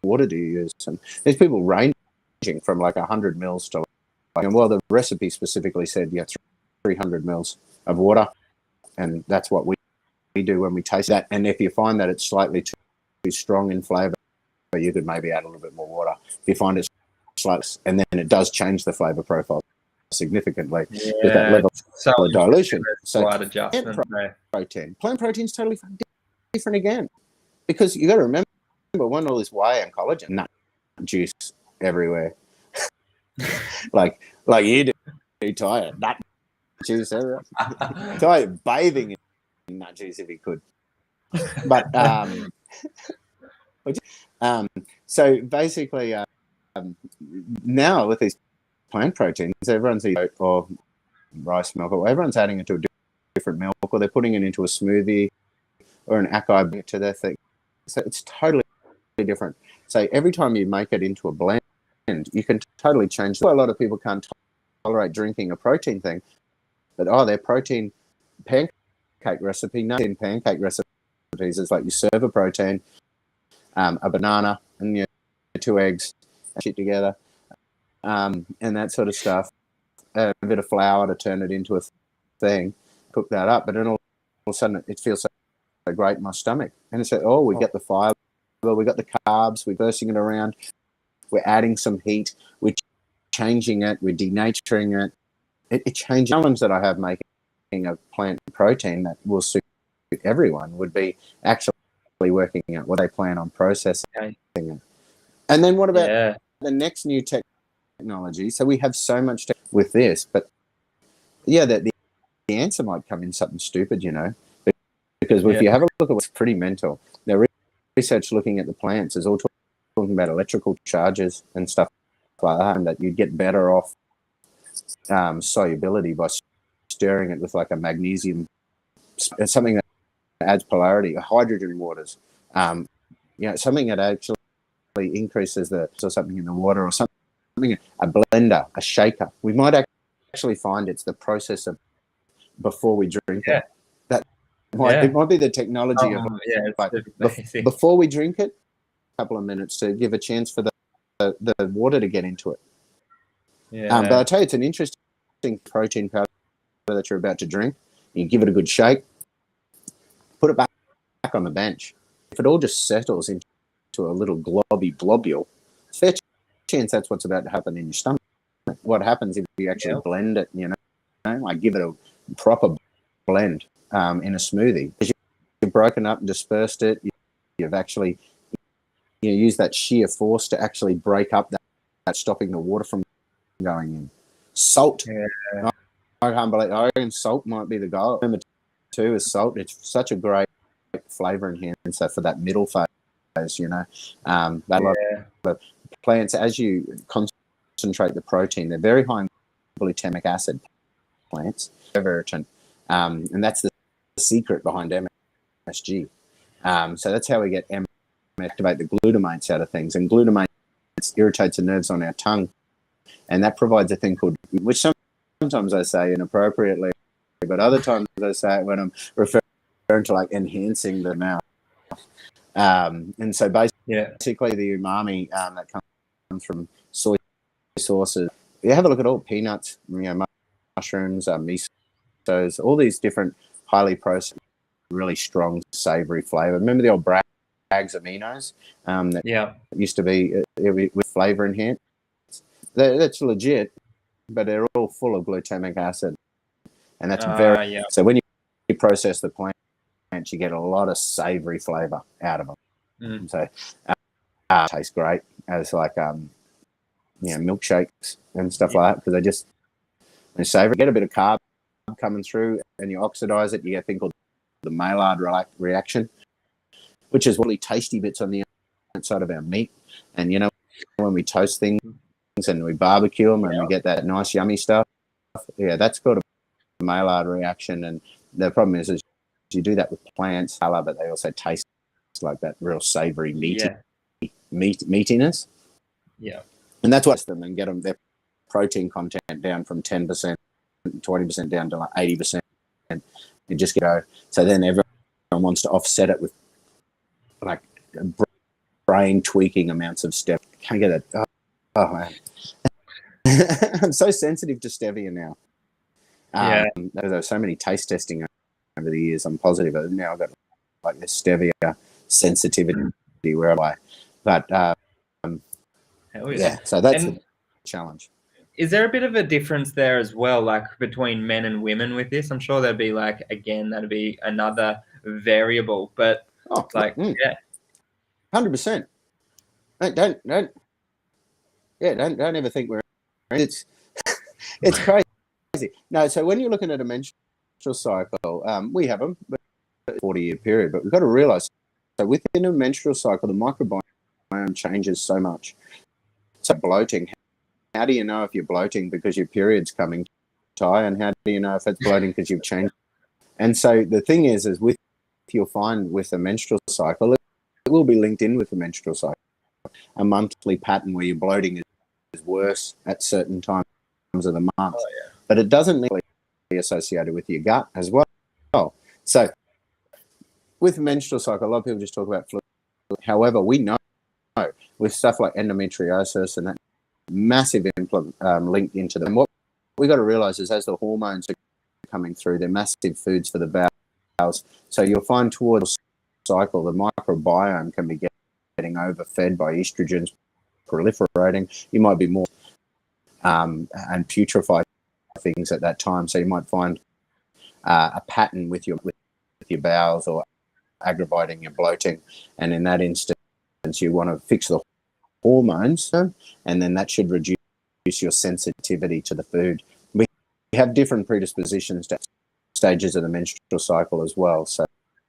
water do you use? And there's people ranging from like 100 mils to the recipe specifically said 300 mils of water, and that's what we do when we taste that. And if you find that it's slightly too strong in flavor, you could maybe add a little bit more water. If you find it's slightly, and then it does change the flavor profile significantly with that level of dilution. So plant protein is totally different again, because you got to remember, one, all this whey and collagen, nut juice everywhere. like you do, Ty, nut juice everywhere. Ty bathing in nut juice if he could. But so basically, now with these plant proteins, everyone's eating or rice milk, or everyone's adding it to a different milk, or they're putting it into a smoothie or an acai to their thing. So it's totally different. So every time you make it into a blend, you can totally change. A lot of people can't tolerate drinking a protein thing, but their protein pancake recipe, in pancake recipes, it's like you serve a protein, a banana, and 2 eggs, shit together, and that sort of stuff. A bit of flour to turn it into a thing, cook that up, but then all of a sudden it feels so great in my stomach. And it's like, oh, we get the fiber, we got the carbs, we're bursting it around, we're adding some heat, we're changing it, we're denaturing it. It changes. The challenge that I have making a plant protein that will suit everyone would be actually working out what they plan on processing it. And then what about the next new technology? So we have so much with this, but yeah, the answer might come in something stupid, you know, because if you have a look at what's pretty mental, the research looking at the plants is all talking about electrical charges and stuff like that, and that you'd get better off solubility by stirring it with like a magnesium, something that adds polarity, hydrogen waters, you know, something that actually increases or something in the water, or something, a blender, a shaker. We might actually find it's the process of before we drink it. That it might be the technology of like before we drink it, a couple of minutes to give a chance for the water to get into it. But I tell you, it's an interesting protein powder that you're about to drink. You give it a good shake, put it back on the bench. If it all just settles into a little globby globule, fair chance that's what's about to happen in your stomach. What happens if you actually blend it, you know, like give it a proper blend in a smoothie? Because you've broken up and dispersed it, you've actually used that sheer force to actually break up that stopping the water from going in. Salt. I can't believe. I reckon salt might be the goal. Number 2 is salt. It's such a great flavor enhancer for that middle phase, you know. That lot of plants, as you concentrate the protein, they're very high in glutamic acid plants, and that's the secret behind MSG. So that's how we get activate the glutamates out of things, and glutamate irritates the nerves on our tongue, and that provides a thing called, which sometimes I say inappropriately, but other times I say it when I'm referring to like enhancing the mouth. And so basically the umami that comes from soy sources. You have a look at all peanuts, you know, mushrooms, misos, all these different highly processed, really strong, savory flavor. Remember the old Bragg's aminos that used to be with flavor enhanced? That's legit, but they're all full of glutamic acid, and that's very. So when you process the plant, you get a lot of savory flavor out of them. So tastes great as like you know, milkshakes and stuff like that, because they savory. Get a bit of carb coming through, and you oxidize it. You get a thing called the Maillard reaction, which is really tasty bits on the outside of our meat. And you know, when we toast things and we barbecue them and we get that nice yummy stuff, that's called a Maillard reaction. And the problem is you do that with plants, but they also taste like that real savory meatiness. And that's what's them, and get them their protein content down from 10%, 20% down to like 80%, and just go. So then everyone wants to offset it with like brain tweaking amounts of stevia. Can't get it. Oh man, I'm so sensitive to stevia now. There's so many taste testing over the years. I'm positive, but now I've got like this stevia sensitivity where so that's the challenge. Is there a bit of a difference there as well, like between men and women with this? I'm sure there'd be like, again, that'd be another variable, but 100%. Don't ever think it's crazy. No, so when you're looking at a menstrual cycle, we have them, but 40-year period, but we've got to realize, so within a menstrual cycle, the microbiome changes so much. So bloating, how do you know if you're bloating because your period's coming high, and how do you know if it's bloating because you've changed? And so the thing is you'll find with a menstrual cycle, it will be linked in with the menstrual cycle, a monthly pattern where your bloating is worse at certain times of the month, but it doesn't necessarily be associated with your gut as well. So with the menstrual cycle, a lot of people just talk about fluid. However, we know with stuff like endometriosis and that massive linked into them. What we got to realize is as the hormones are coming through, they're massive foods for the bowels. So you'll find towards the cycle, the microbiome can be getting overfed by estrogens proliferating. You might be more and putrefy things at that time. So you might find a pattern with your bowels or aggravating your bloating. And in that instance, you want to fix the hormones, and then that should reduce your sensitivity to the food. We have different predispositions to stages of the menstrual cycle as well. So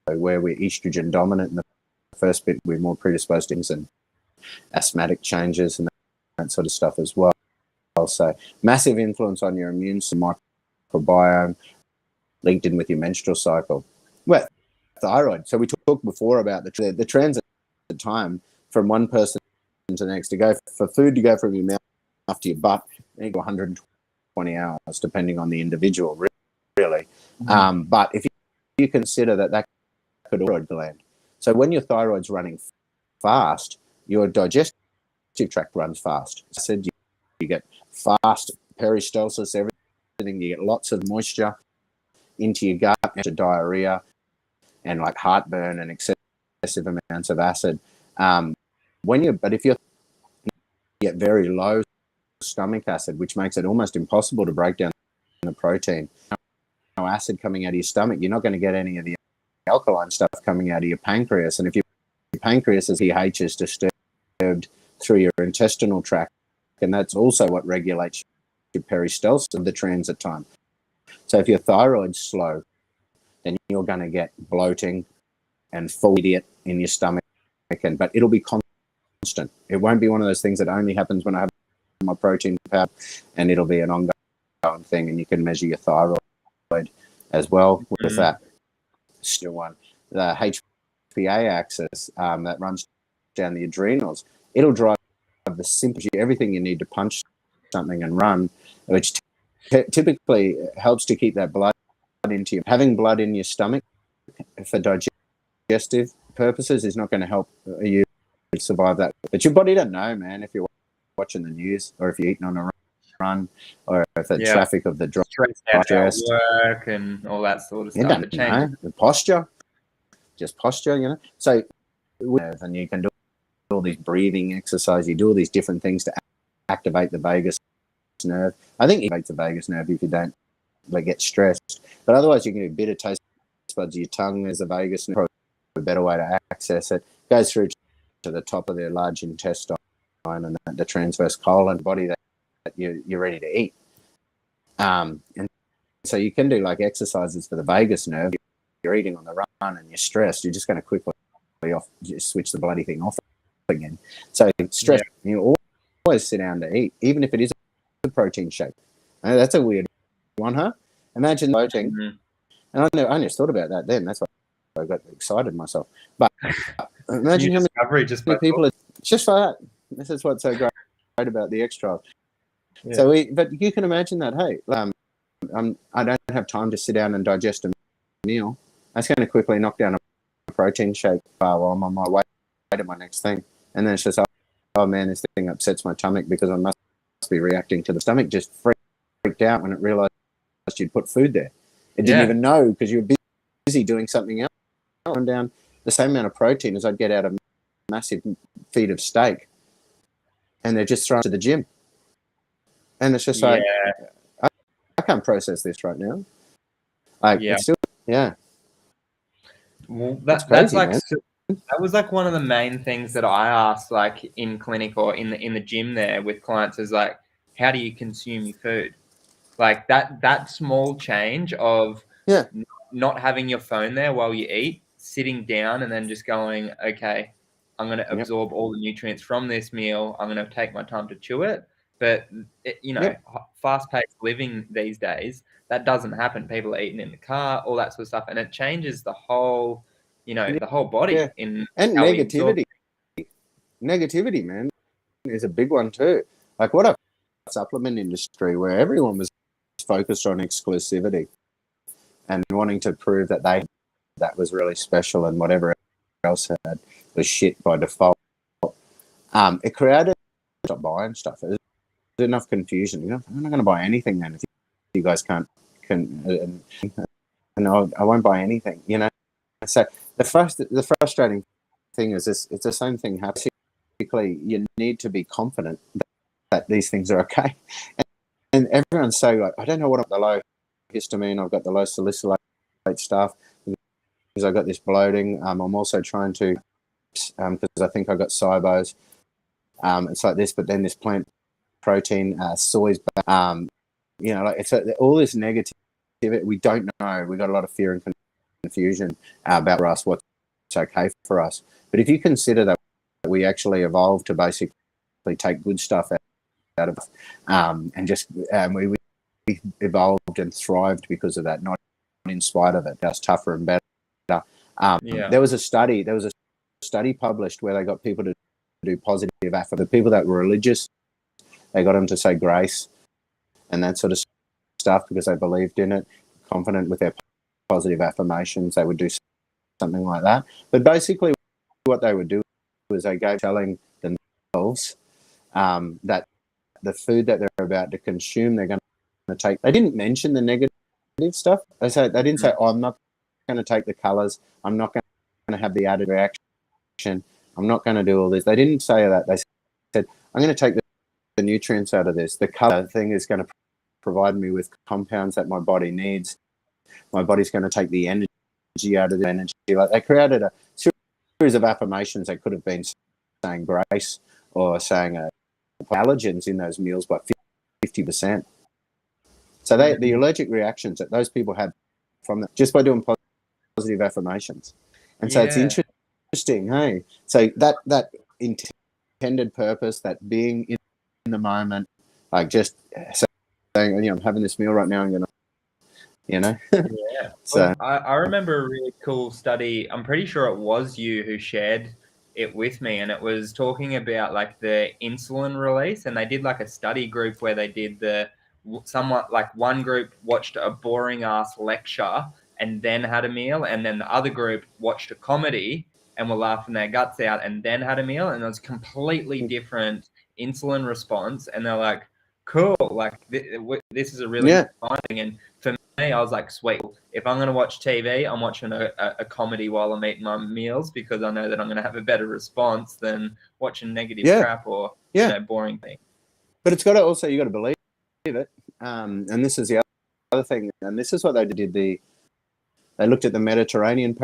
where we're estrogen dominant in the first bit, we're more predisposed to things and asthmatic changes and that sort of stuff as well. So massive influence on your immune system, microbiome, linked in with your menstrual cycle. Well, thyroid. So we talked before about the transit time from one person to the next, to go for food to go from your mouth to your butt, you go 120 hours, depending on the individual, really. But if you consider that could thyroid gland. So when your thyroid's running fast, your digestive tract runs fast. I said you get fast peristalsis, everything. You get lots of moisture into your gut, into diarrhea, and like heartburn and excessive amounts of acid. But if you get very low stomach acid, which makes it almost impossible to break down the protein, no acid coming out of your stomach, you're not going to get any of the alkaline stuff coming out of your pancreas. And if your pancreas is pH is disturbed through your intestinal tract, and that's also what regulates your peristalsis of the transit time. So if your thyroid's slow, then you're going to get bloating and full idiot in your stomach, but it'll be constant. It won't be one of those things that only happens when I have my protein powder, and it'll be an ongoing thing. And you can measure your thyroid as well with that. Still one, the HPA axis that runs down the adrenals. It'll drive the simple everything you need to punch something and run, which typically helps to keep that blood into you. Having blood in your stomach for digestive purposes is not going to help you survive that. But your body doesn't know, man, if you're watching the news or if you're eating on a run or if the traffic of the stress work and all that sort of stuff. It changes. The posture, just posture, you know. So, and you can do all these breathing exercises. You do all these different things to activate the vagus nerve. I think it activates the vagus nerve if you don't get stressed. But otherwise, you can do bitter taste buds of your tongue. There's a vagus nerve. A better way to access it. Goes through to the top of the large intestine and the transverse colon body that you're ready to eat. And so you can do like exercises for the vagus nerve. You're eating on the run and you're stressed. You're just going to quickly switch the bloody thing off again. So stress, you always sit down to eat, even if it is a protein shake. That's a weird one, huh? Imagine bloating. And I just thought about that then. That's why I got excited myself. But imagine how many people it's just for that. This is what's so great about the extra. Yeah. So but you can imagine that. Hey, I don't have time to sit down and digest a meal. That's going to quickly knock down a protein shake while I'm on my way to my next thing. And then it's just, oh man, this thing upsets my stomach because I must be reacting to the stomach. Just freaked out when it realized you'd put food there. It didn't even know because you were busy doing something else. I'm down the same amount of protein as I'd get out of a massive feed of steak, and they're just thrown to the gym. And it's just like, I can't process this right now. It's still, Well, that's like, that was like one of the main things that I asked, like in clinic or in the gym there with clients, is like, how do you consume your food? Like that small change of not having your phone there while you eat, sitting down and then just going, okay, I'm going to absorb all the nutrients from this meal. I'm going to take my time to chew it. But, fast-paced living these days, that doesn't happen. People are eating in the car, all that sort of stuff. And it changes the whole, the whole body. And negativity. Negativity, man, is a big one too. Like what a supplement industry where everyone was focused on exclusivity and wanting to prove that that was really special and whatever else had was shit by default. It created stop buying stuff. enough confusion. You know, I'm not going to buy anything then if you guys can't and I won't buy anything. You know, so the frustrating thing is this: it's the same thing happens. Basically, you need to be confident that these things are okay, and everyone's so like, I don't know what I'm the low histamine, I've got the low salicylate stuff because I've got this bloating. I'm also trying to because I think I got SIBOs. It's like this, but then this plant protein, soy's, you know, like it's all this negativity. We don't know. We got a lot of fear and confusion about for us what's okay for us. But if you consider that we actually evolved to basically take good stuff out of and just we evolved and thrived because of that, not in spite of it. Just tougher and better. There was a study published where they got people to do positive affirmation. The people that were religious, they got them to say grace and that sort of stuff because they believed in it, confident with their positive affirmations. They would do something like that. But basically what they would do was they go telling themselves that the food that they're about to consume, they're going to take. They didn't mention the negative stuff. They didn't say, "Oh, I'm not going to take the colors. I'm not going to have the added reaction. I'm not going to do all this." They didn't say that. They said, "I'm going to take the nutrients out of this. The color thing is going to provide me with compounds that my body needs. My body's going to take the energy out of the energy." Like they created a series of affirmations that could have been saying grace or saying allergens in those meals by 50%. So the allergic reactions that those people had from that just by doing positive affirmations. And so it's interesting, hey? So that intended purpose, that being in the moment, like just saying, you know, I'm having this meal right now, I'm going to, you know. So well, I remember a really cool study. I'm pretty sure it was you who shared it with me, and it was talking about like the insulin release, and they did like a study group where they did somewhat like one group watched a boring ass lecture and then had a meal, and then the other group watched a comedy and were laughing their guts out and then had a meal, and it was completely different insulin response. And they're like, cool, like this is a really good finding. And for me, I was like, sweet, if I'm going to watch TV, I'm watching a comedy while I'm eating my meals because I know that I'm going to have a better response than watching negative crap or you know, boring things. But it's got to also, you got to believe it. And this is the other thing, and this is what they did. They looked at the Mediterranean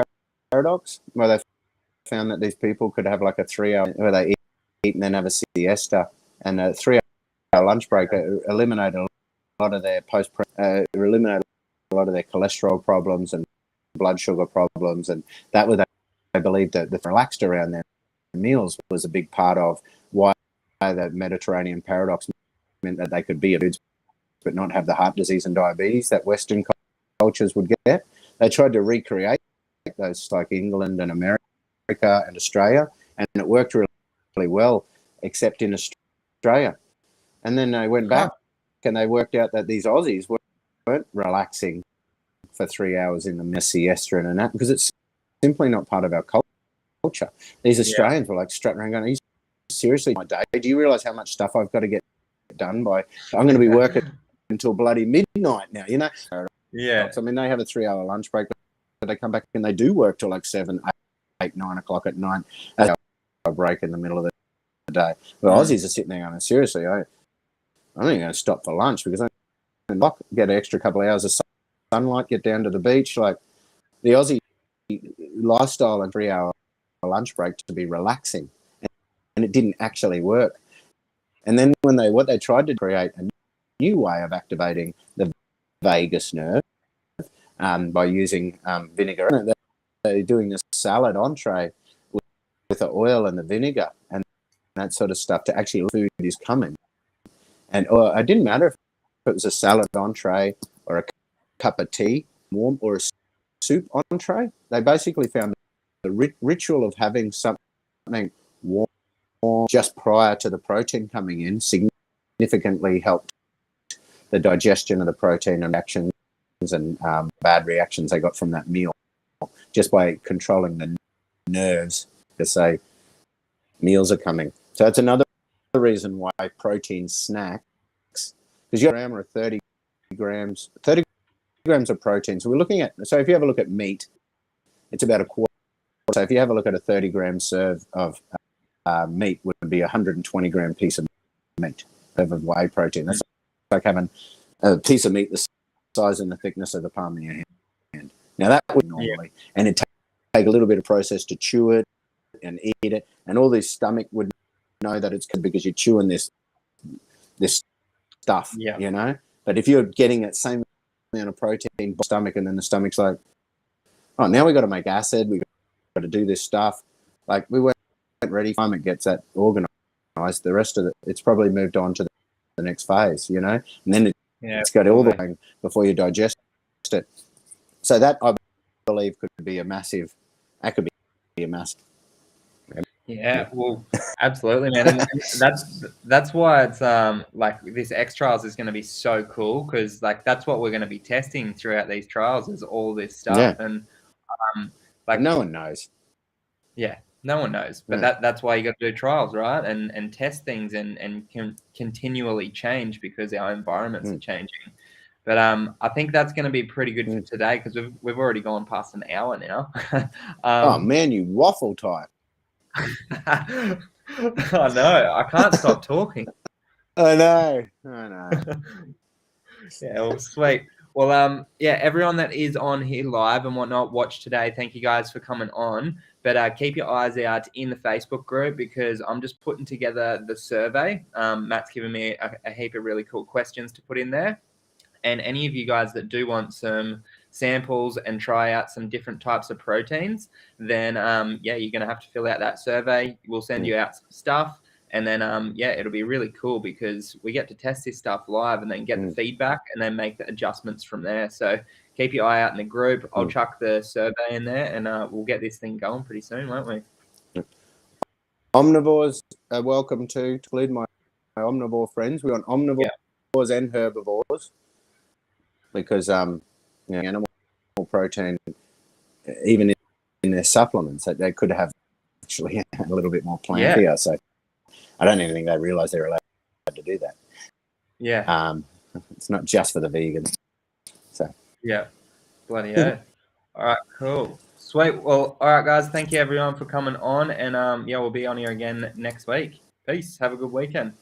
paradox, where they found that these people could have like a 3-hour where they eat and then have a siesta, and a 3-hour lunch break eliminated a lot of their eliminated a lot of their cholesterol problems and blood sugar problems, and that was, they believed that the relaxed around their meals was a big part of why the Mediterranean paradox meant that they could be foods but not have the heart disease and diabetes that Western cultures would get. They tried to recreate those like England and America and Australia, and it worked really, really well, except in Australia. And then they went back and they worked out that these Aussies weren't relaxing for 3 hours in the siesta and a nap because it's simply not part of our culture. These Australians were like strutting around going, "Are you seriously my day? Do you realise how much stuff I've got to get done by? I'm going to be working until bloody midnight now, you know." I mean, they have a 3-hour lunch break, but they come back and they do work till like 7, 8, 9 o'clock at night. A break in the middle of the day. But Aussies are sitting there going, seriously, I'm only going to stop for lunch because I can get an extra couple of hours of sunlight, get down to the beach. Like the Aussie lifestyle and 3-hour lunch break to be relaxing, and it didn't actually work. And then what they tried to create a new way of activating the vagus nerve by using vinegar. They're doing a salad entree with the oil and the vinegar and that sort of stuff to actually food is coming. And it didn't matter if it was a salad entree or a cup of tea, warm, or a soup entree. They basically found the ritual of having something warm just prior to the protein coming in significantly helped the digestion of the protein and reactions and bad reactions they got from that meal just by controlling the nerves to say meals are coming. So it's another reason why protein snack because your gram or 30 grams of protein. So we're looking at, so if you have a look at meat, it's about a quarter. So if you have a look at a 30-gram serve of meat, would be a 120-gram piece of meat of whey protein. That's like having a piece of meat the size and the thickness of the palm of your hand. Now that would normally, and it take a little bit of process to chew it and eat it, and all this stomach would know that it's good because you're chewing this stuff, you know. But if you're getting that same amount of protein in the stomach, and then the stomach's like, oh, now we got to make acid, we got to do this stuff. Like we weren't ready. Time it gets that organized, the rest of it, it's probably moved on to the next phase, you know, and then it's got all the way before you digest it. So that I believe could be a massive. That could be a massive. Yeah, well, absolutely, man. And that's why it's like this X trials is going to be so cool, because like that's what we're going to be testing throughout these trials is all this stuff, and like no one knows. Yeah, no one knows, but that's why you got to do trials, right? And test things and can continually change because our environments are changing. But I think that's going to be pretty good for today, because we've already gone past an hour now. Oh man, you waffle type. I know. I can't stop talking. I know. Yeah, well, sweet. Well, yeah, everyone that is on here live and whatnot, watch today. Thank you guys for coming on. But keep your eyes out in the Facebook group, because I'm just putting together the survey. Matt's given me a heap of really cool questions to put in there. And any of you guys that do want some samples and try out some different types of proteins, then yeah, you're going to have to fill out that survey. We'll send you out some stuff. And then, yeah, it'll be really cool because we get to test this stuff live and then get the feedback and then make the adjustments from there. So keep your eye out in the group. I'll chuck the survey in there, and we'll get this thing going pretty soon, won't we? Omnivores are welcome to include my omnivore friends. We want omnivores and herbivores, because you know, animal protein, even in their supplements, that they could have actually a little bit more plant here. So I don't even think they realise they're allowed to do that. Yeah. It's not just for the vegans. So yeah, bloody hell. All right, cool, sweet. Well, all right, guys. Thank you everyone for coming on, and yeah, we'll be on here again next week. Peace. Have a good weekend.